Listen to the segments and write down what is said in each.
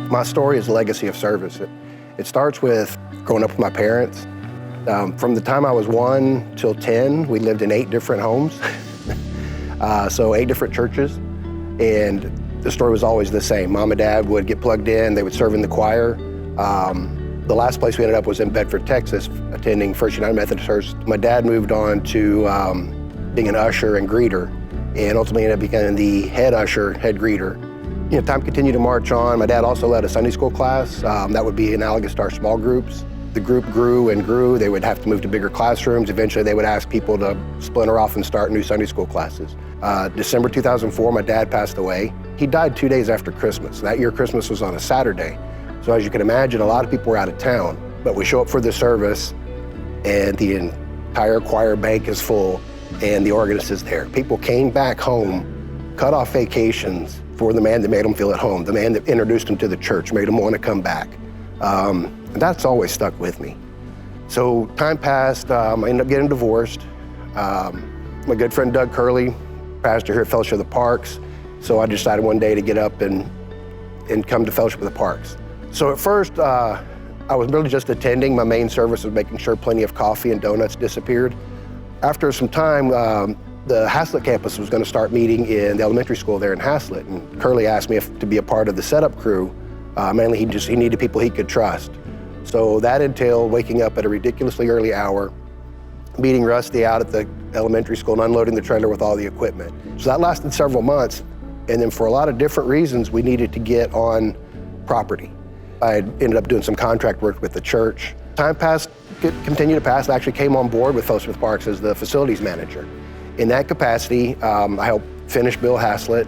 My story is a legacy of service. It starts with growing up with my parents. From the time I was 1 till 10, we lived in 8 different homes, so 8 different churches, and the story was always the same. Mom and Dad would get plugged in, they would serve in the choir. The last place we ended up was in Bedford, Texas, attending First United Methodist Church. My dad moved on to being an usher and greeter, and ultimately ended up becoming the head usher, head greeter. You know, time continued to march on. My dad also led a Sunday school class that would be analogous to our small groups. The group grew and grew. They would have to move to bigger classrooms. Eventually, they would ask people to splinter off and start new Sunday school classes. December 2004, my dad passed away. He died 2 days after Christmas. That year, Christmas was on a Saturday. So as you can imagine, a lot of people were out of town. But we show up for the service, and the entire choir bank is full, and the organist is there. People came back home, cut off vacations for the man that made them feel at home, the man that introduced them to the church, made them want to come back. And that's always stuck with me. So time passed, I ended up getting divorced. My good friend Doug Curley, pastor here at Fellowship of the Parks, so I decided one day to get up and come to Fellowship of the Parks. So at first, I was really just attending. My main service was making sure plenty of coffee and donuts disappeared. After some time, the Haslett campus was going to start meeting in the elementary school there in Haslett, and Curley asked me to be a part of the setup crew. Mainly, he needed people he could trust. So that entailed waking up at a ridiculously early hour, meeting Rusty out at the elementary school and unloading the trailer with all the equipment. So that lasted several months, and then for a lot of different reasons, we needed to get on property. I ended up doing some contract work with the church. Time passed, continued to pass. I actually came on board with Fellowship of Parks as the facilities manager. In that capacity, I helped finish build Haslett.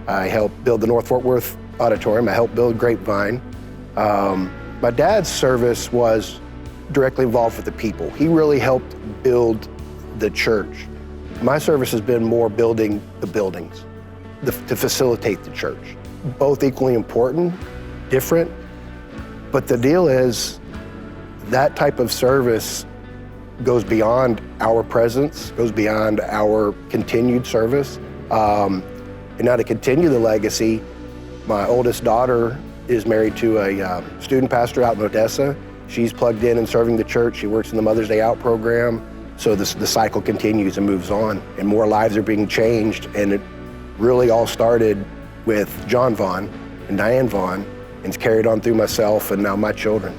I helped build the North Fort Worth Auditorium. I helped build Grapevine. My dad's service was directly involved with the people. He really helped build the church. My service has been more building the buildings to facilitate the church. Both equally important, different, but the deal is that type of service goes beyond our presence, goes beyond our continued service. And now to continue the legacy, my oldest daughter is married to a student pastor out in Odessa. She's plugged in and serving the church. She works in the Mother's Day Out program. So the cycle continues and moves on, and more lives are being changed. And it really all started with John Vaughn and Diane Vaughn, and it's carried on through myself and now my children.